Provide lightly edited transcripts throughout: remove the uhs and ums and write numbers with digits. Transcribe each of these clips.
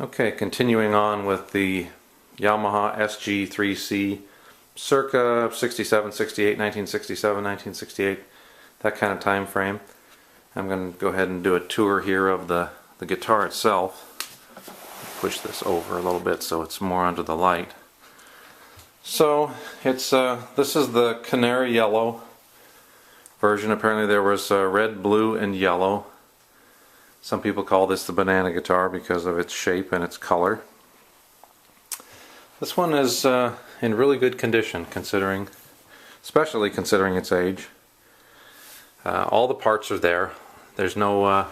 Okay, continuing on with the Yamaha SG3C circa 67, 68, 1967, 1968, that kind of time frame. I'm going to go ahead and do a tour here of the guitar itself. Push this over a little bit so it's more under the light. So it's this is the canary yellow version. Apparently there was red, blue, and yellow. Some people call this the banana guitar because of its shape and its color. This one is in really good condition, especially considering its age. All the parts are there. There's no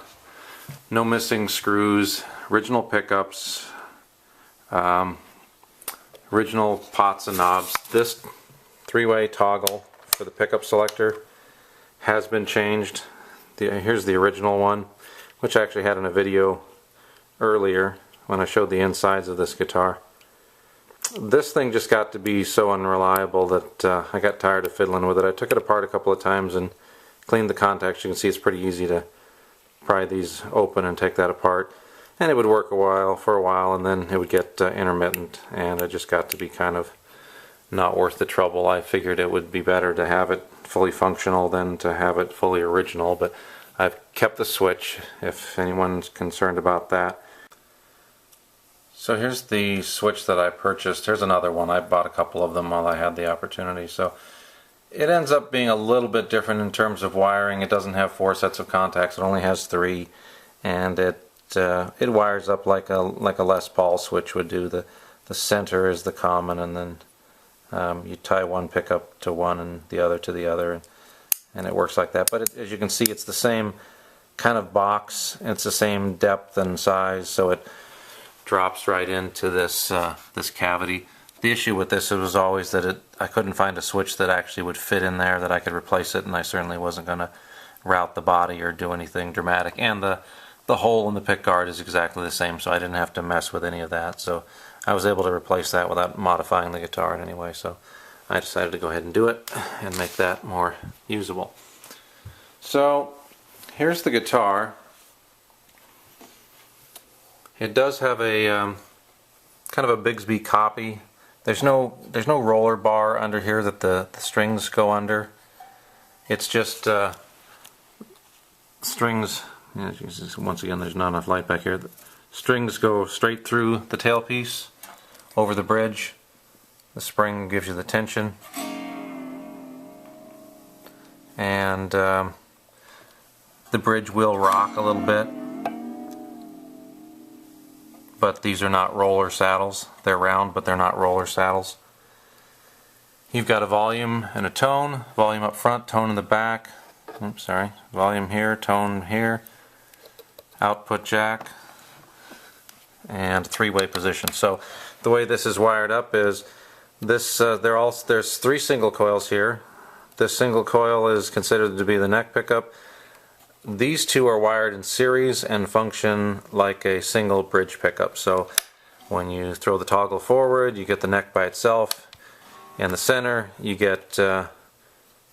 missing screws. Original pickups. Original pots and knobs. This three-way toggle for the pickup selector has been changed. Here's the original one, which I actually had in a video earlier when I showed the insides of this guitar. This thing just got to be so unreliable that I got tired of fiddling with it. I took it apart a couple of times and cleaned the contacts. You can see it's pretty easy to pry these open and take that apart. And it would work for a while, and then it would get intermittent, and it just got to be kind of not worth the trouble. I figured it would be better to have it fully functional than to have it fully original, but I've kept the switch if anyone's concerned about that. So here's the switch that I purchased. Here's another one. I bought a couple of them while I had the opportunity. So it ends up being a little bit different in terms of wiring. It doesn't have 4 sets of contacts. It only has 3, and it wires up like a Les Paul switch would do. The center is the common, and then you tie one pickup to one and the other to the other, and it works like that. But as you can see, it's the same kind of box. It's the same depth and size, so it drops right into this this cavity. The issue with this was always that I couldn't find a switch that actually would fit in there that I could replace it, and I certainly wasn't going to route the body or do anything dramatic. And the hole in the pick guard is exactly the same, so I didn't have to mess with any of that. So I was able to replace that without modifying the guitar in any way. So I decided to go ahead and do it and make that more usable. So here's the guitar. It does have a kind of a Bigsby copy. There's no roller bar under here that the strings go under. It's just strings. Once again, there's not enough light back here. The strings go straight through the tailpiece, over the bridge. The spring gives you the tension. And the bridge will rock a little bit. But these are not roller saddles. They're round, but they're not roller saddles. You've got a volume and a tone. Volume up front, tone in the back. Oops, sorry. Volume here, tone here. Output jack, and 3-way position. So the way this is wired up is this. There's 3 single coils here. This single coil is considered to be the neck pickup. These 2 are wired in series and function like a single bridge pickup. So when you throw the toggle forward, you get the neck by itself. In the center, you get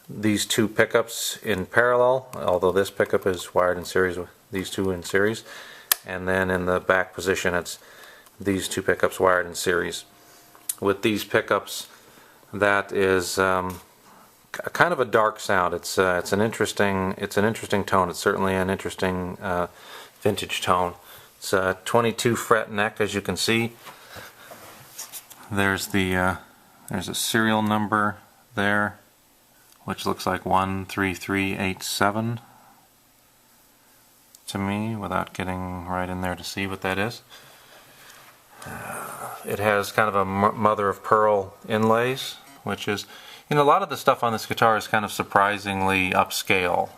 these 2 pickups in parallel, although this pickup is wired in series with these 2 in series. And then in the back position, it's these 2 pickups wired in series. With these pickups, that is kind of a dark sound. It's an interesting tone. It's certainly an interesting vintage tone. It's a 22 fret neck, as you can see. There's a serial number there, which looks like 13387 to me, without getting right in there to see what that is. It has kind of a mother of pearl inlays, which is, a lot of the stuff on this guitar is kind of surprisingly upscale.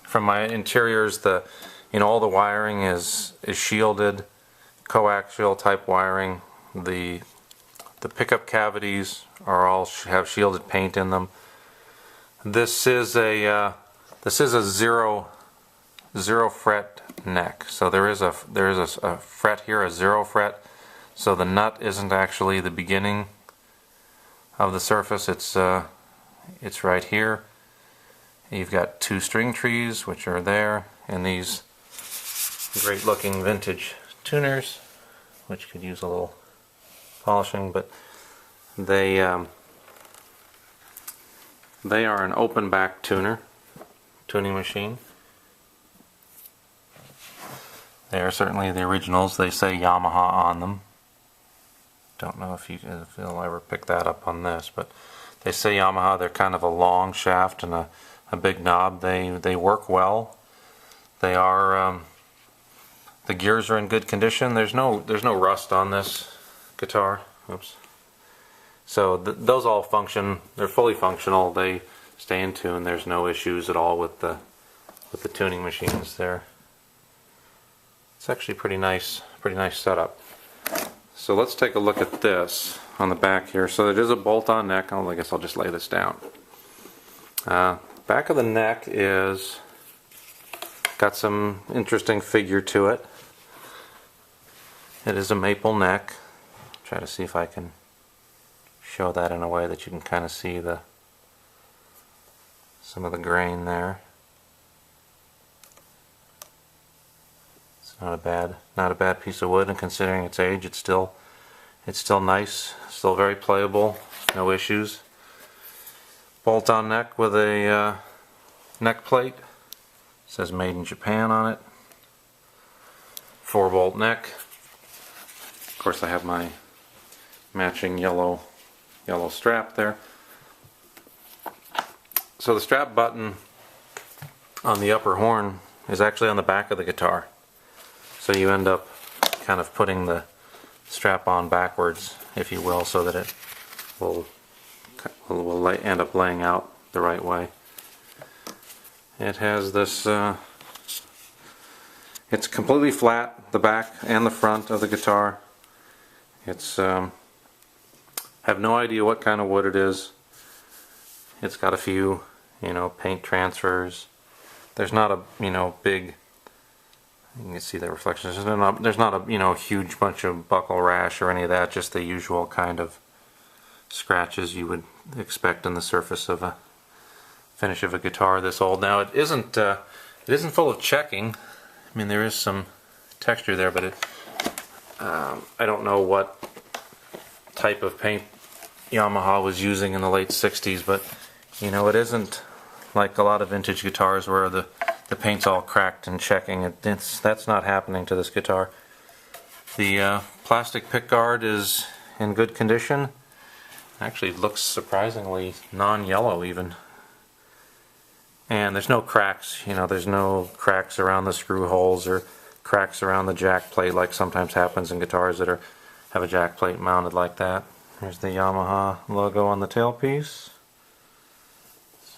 From my interiors, all the wiring is shielded, coaxial type wiring. The pickup cavities have shielded paint in them. This is a zero fret neck. So there is a fret here, a 0 fret. So the nut isn't actually the beginning of the surface. It's right here. You've got 2 string trees, which are there, and these great looking vintage tuners which could use a little polishing, but they are an open back tuning machine. They are certainly the originals. They say Yamaha on them. Don't know if you'll ever pick that up on this, but they say Yamaha. They're kind of a long shaft and a big knob. They work well. They are the gears are in good condition. There's no rust on this guitar. Oops. So those all function. They're fully functional. They stay in tune. There's no issues at all with the tuning machines there. It's actually pretty nice setup. So let's take a look at this on the back here. So it is a bolt-on neck. I guess I'll just lay this down. Back of the neck is got some interesting figure to it. It is a maple neck. Try to see if I can show that in a way that you can kind of see some of the grain there. It's not a bad piece of wood, and considering its age, it's still nice, still very playable, no issues. Bolt-on neck with a neck plate. It says made in Japan on it. 4-bolt neck. Of course, I have my matching yellow strap there. So the strap button on the upper horn is actually on the back of the guitar. So you end up kind of putting the strap on backwards, if you will, so that it will end up laying out the right way. It has this, it's completely flat, the back and the front of the guitar. It's, have no idea what kind of wood it is. It's got a few, paint transfers. There's not a, big, you can see the reflections. There's not a, huge bunch of buckle rash or any of that, just the usual kind of scratches you would expect on the surface of a finish of a guitar this old. Now it isn't full of checking. I mean, there is some texture there, but I don't know what type of paint Yamaha was using in the late 60s, but it isn't like a lot of vintage guitars where the paint's all cracked and checking. That's not happening to this guitar. The plastic pickguard is in good condition. Actually, it looks surprisingly non-yellow even. And there's no cracks. There's no cracks around the screw holes or cracks around the jack plate like sometimes happens in guitars that have a jack plate mounted like that. There's the Yamaha logo on the tailpiece.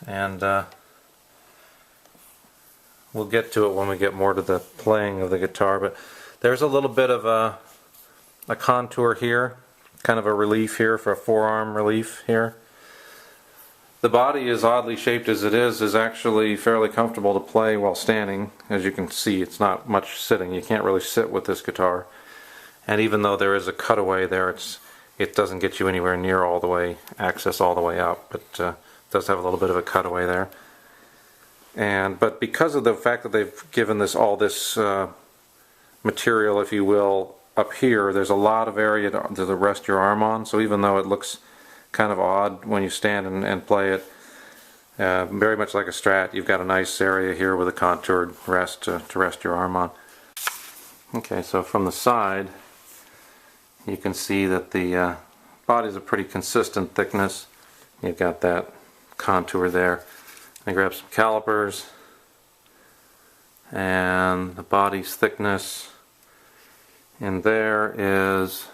And we'll get to it when we get more to the playing of the guitar, but there's a little bit of a contour here, kind of a relief here, for a forearm relief here. The body, as oddly shaped as it is actually fairly comfortable to play while standing. As you can see, it's not much sitting. You can't really sit with this guitar. And even though there is a cutaway there, it doesn't get you anywhere near all the way, access all the way up, but it does have a little bit of a cutaway there. But because of the fact that they've given all this material, if you will, up here, there's a lot of area to rest your arm on. So even though it looks kind of odd when you stand and play it, very much like a Strat, you've got a nice area here with a contoured rest to rest your arm on. Okay, so from the side, you can see that the body's a pretty consistent thickness. You've got that contour there. I grab some calipers, and the body's thickness in there is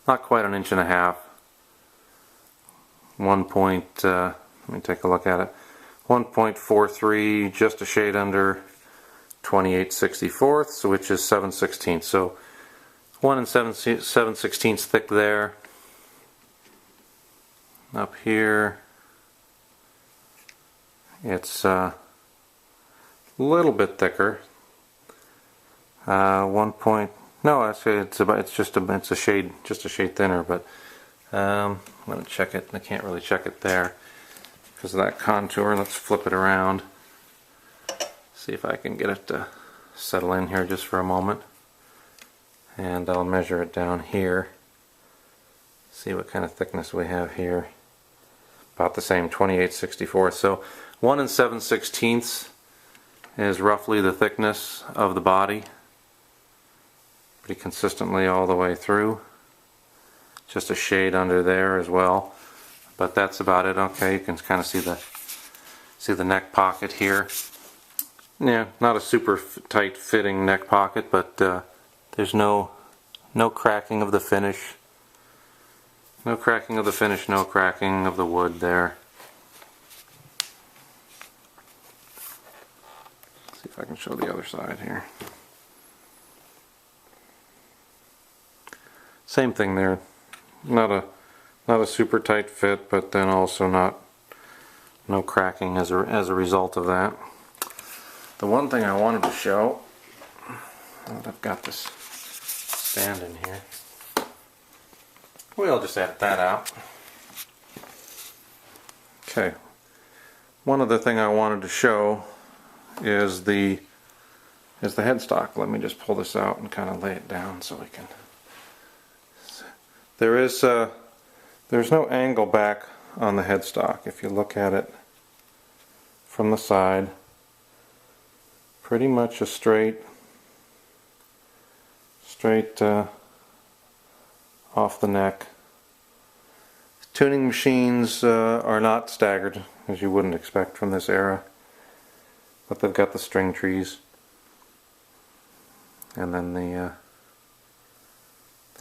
not quite 1.5 inches. Let me take a look at it. 1.43, just a shade under 28/64, which is 7/16. So 1 7/16 thick there. Up here, it's a little bit thicker. No, actually, it's a shade thinner, but I'm going to check it. I can't really check it there because of that contour. Let's flip it around. See if I can get it to settle in here just for a moment. and I'll measure it down here. See what kind of thickness we have here. About the same, 28/64. So 1 7/16 is roughly the thickness of the body. Pretty consistently all the way through. Just a shade under there as well, but that's about it. Okay, you can kind of see the neck pocket here. Yeah, not a super tight fitting neck pocket, but there's no cracking of the finish. No cracking of the finish, no cracking of the wood there. Let's see if I can show the other side here. Same thing there. Not a super tight fit, but then also no cracking as a result of that. The one thing I wanted to show, I've got this stand in here. We'll just edit that out. Okay. One other thing I wanted to show is the headstock. Let me just pull this out and kind of lay it down so we can. There's no angle back on the headstock. If you look at it from the side, pretty much a straight off the neck. Tuning machines are not staggered, as you wouldn't expect from this era, but they've got the string trees, and then the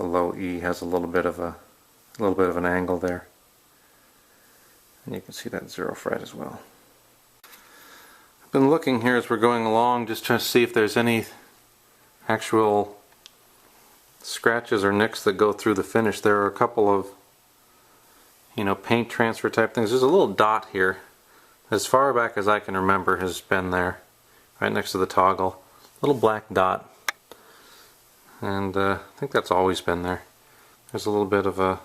low E has a little bit of an angle there, and you can see that 0 fret as well. I've been looking here as we're going along, just trying to see if there's any actual scratches or nicks that go through the finish. There are a couple of, paint transfer type things. There's a little dot here, as far back as I can remember, has been there, right next to the toggle. Little black dot. And I think that's always been there. There's a little bit of a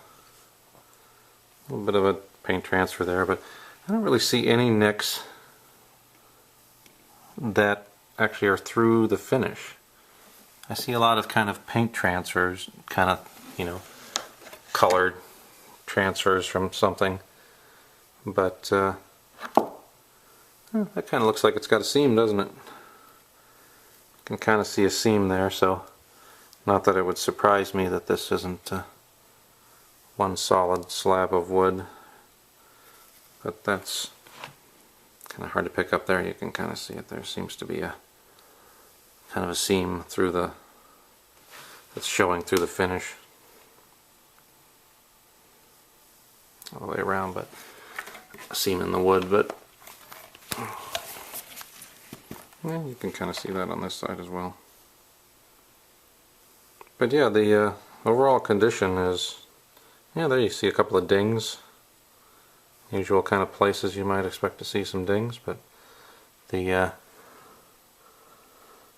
paint transfer there, but I don't really see any nicks that actually are through the finish. I see a lot of kind of paint transfers, kind of, colored transfers from something, but that kind of looks like it's got a seam, doesn't it? You can kind of see a seam there, so not that it would surprise me that this isn't one solid slab of wood, but that's kind of hard to pick up there. You can kind of see it. There seems to be a kind of a seam through that's showing through the finish all the way around, but a seam in the wood. But yeah, you can kind of see that on this side as well. But yeah, the overall condition is, there you see a couple of dings. Usual kind of places you might expect to see some dings, but well,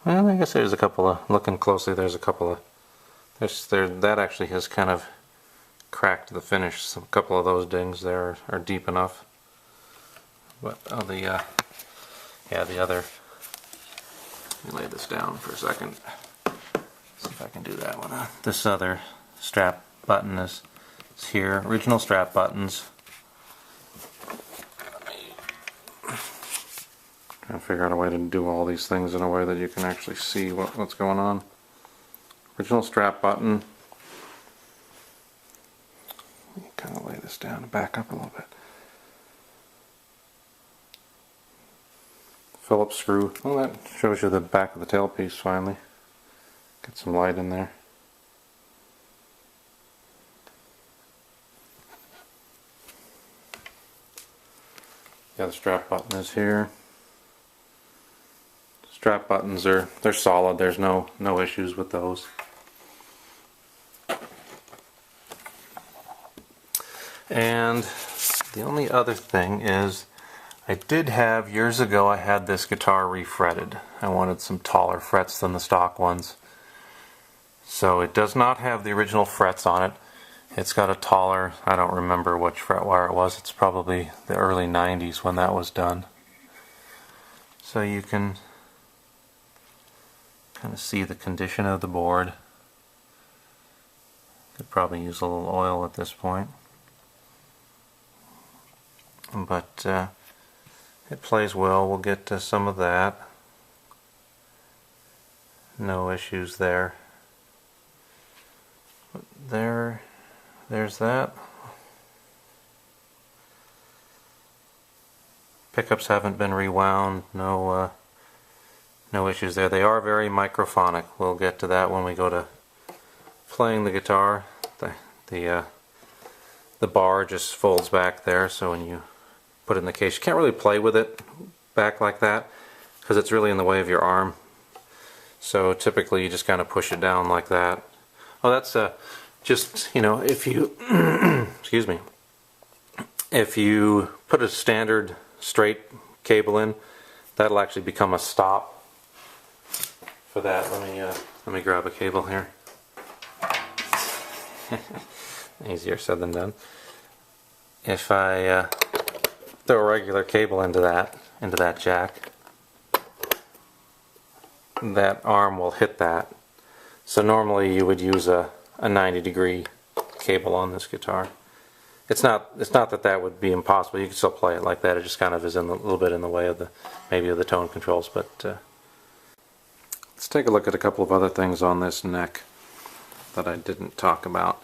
I guess there's a couple of, looking closely, there's a couple of, that actually has kind of cracked the finish. So a couple of those dings there are deep enough. But the other, let me lay this down for a second. See if I can do that one. This other strap button is here. Original strap buttons. Trying to figure out a way to do all these things in a way that you can actually see what's going on. Original strap button. Let me kind of lay this down and back up a little bit. Phillips screw. Well, that shows you the back of the tailpiece finally. Get some light in there. Yeah, the strap button is here. Strap buttons they're solid. There's no issues with those. And the only other thing is, I did have, years ago, I had this guitar refretted. I wanted some taller frets than the stock ones. So it does not have the original frets on it. It's got a taller, I don't remember which fret wire it was. It's probably the early 90s when that was done. So you can kind of see the condition of the board. Could probably use a little oil at this point. But it plays well. We'll get to some of that. No issues there. But there's that. Pickups haven't been rewound. No issues there. They are very microphonic. We'll get to that when we go to playing the guitar. The bar just folds back there, so when you put it in the case, you can't really play with it back like that because it's really in the way of your arm. So typically you just kind of push it down like that. Oh, that's just, you know, if you excuse me, if you put a standard straight cable in, that'll actually become a stop for that. Let me grab a cable here. Easier said than done. If I throw a regular cable into that jack, that arm will hit that. So normally you would use a 90-degree cable on this guitar. It's not that would be impossible. You can still play it like that. It just kind of is a little bit in the way of maybe of the tone controls. But let's take a look at a couple of other things on this neck that I didn't talk about.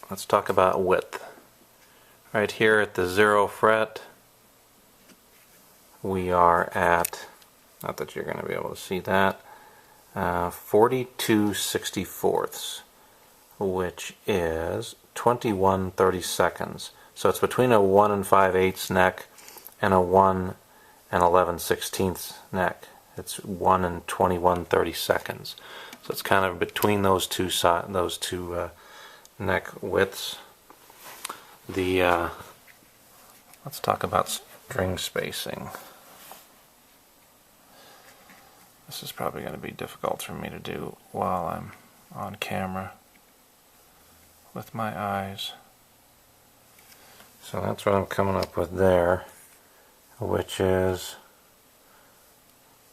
Let's talk about width. Right here at the 0 fret, we are at, not that you're going to be able to see that, 42/64, which is 21/32. So it's between a 1 5/8 neck and a 1 11/16 neck. It's 1 21/32. So it's kind of between those two neck widths. Let's talk about string spacing. This is probably going to be difficult for me to do while I'm on camera with my eyes. So that's what I'm coming up with there, which is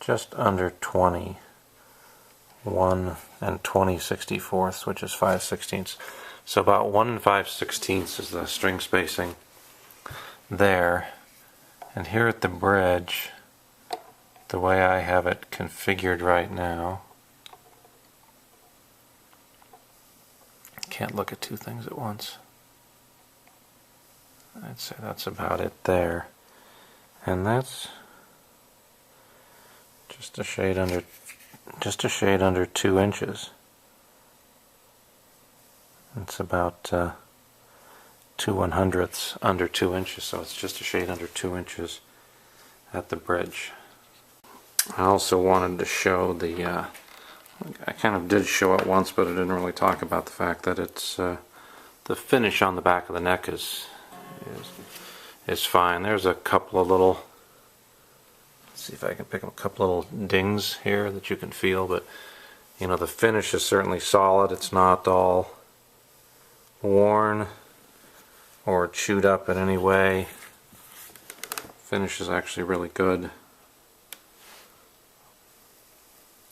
just under 20. 1 20/64, which is 5/16. So about 1 5/16 is the string spacing there. And here at the bridge, the way I have it configured right now, can't look at two things at once. I'd say that's about it there. And that's just a shade under 2 inches. It's about 2/100ths under 2 inches, so it's just a shade under 2 inches at the bridge. I also wanted to show I kind of did show it once, but I didn't really talk about the fact that it's the finish on the back of the neck is fine. There's a couple of little, let's see if I can pick up a couple little dings here that you can feel, but you know, the finish is certainly solid. It's not all worn or chewed up in any way. Finish is actually really good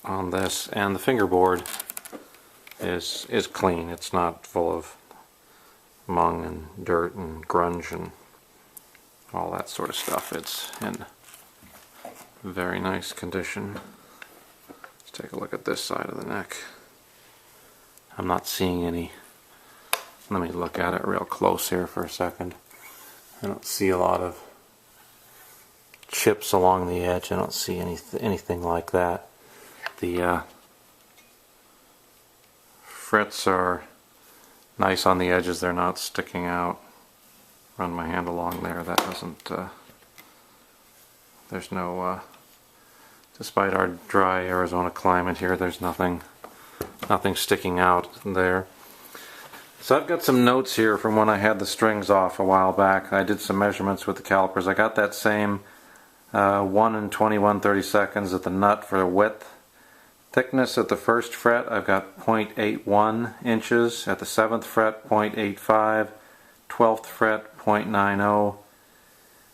on this, and the fingerboard is clean. It's not full of mung and dirt and grunge and all that sort of stuff. It's in very nice condition. Let's take a look at this side of the neck. I'm not seeing any. Let me look at it real close here for a second. I don't see a lot of chips along the edge. I don't see anything like that. The frets are nice on the edges. They're not sticking out. Run my hand along there. That doesn't. There's no. Despite our dry Arizona climate here, there's nothing sticking out there. So I've got some notes here from when I had the strings off a while back. I did some measurements with the calipers. I got that same 1 21/32 at the nut for the width. Thickness at the 1st fret, I've got 0.81 inches. At the 7th fret, 0.85. 12th fret, 0.90.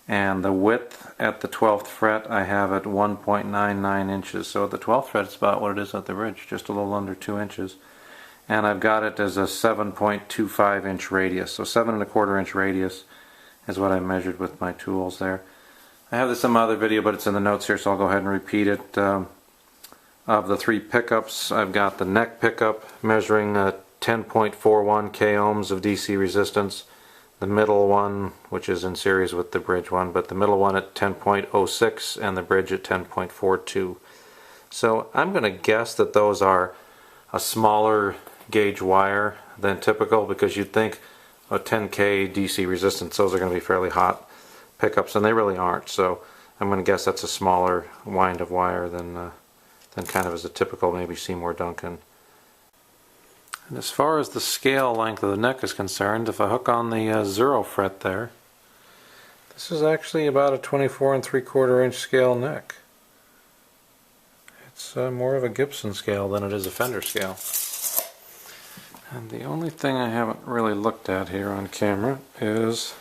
And the width at the 12th fret, I have at 1.99 inches. So at the 12th fret, it's about what it is at the bridge, just a little under 2 inches. and I've got it as a 7.25 inch radius, so 7¼ inch radius is what I measured with my tools there. I have this in my other video, but it's in the notes here, so I'll go ahead and repeat it. Of the 3 pickups, I've got the neck pickup measuring 10.41 k ohms of DC resistance, the middle one, which is in series with the bridge one, but the middle one at 10.06 and the bridge at 10.42. So I'm going to guess that those are a smaller gauge wire than typical, because you'd think a 10k DC resistance, those are going to be fairly hot pickups, and they really aren't. So I'm going to guess that's a smaller wind of wire than kind of as a typical maybe Seymour Duncan. And as far as the scale length of the neck is concerned, if I hook on the 0 fret there, this is actually about a 24¾ inch scale neck. It's more of a Gibson scale than it is a Fender scale. And the only thing I haven't really looked at here on camera is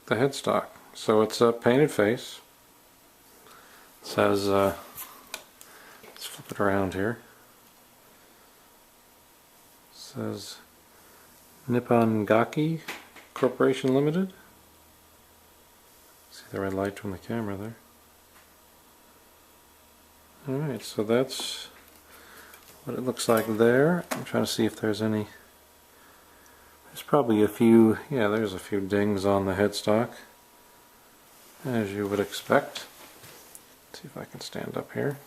the headstock. So it's a painted face. It says, let's flip it around here. It says Nippon Gaki Corporation Limited. See the red light from the camera there. Alright, so that's what it looks like there. I'm trying to see if there's any. There's probably a few, yeah, there's a few dings on the headstock, as you would expect. Let's see if I can stand up here.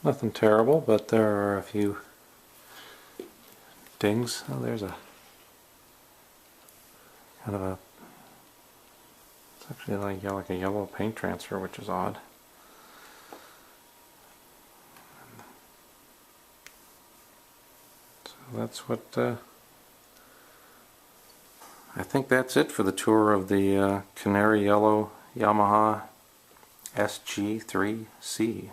Nothing terrible, but there are a few dings. Oh, there's a kind of a, it's actually like a yellow paint transfer, which is odd. So that's what, I think that's it for the tour of the canary yellow Yamaha SG3C.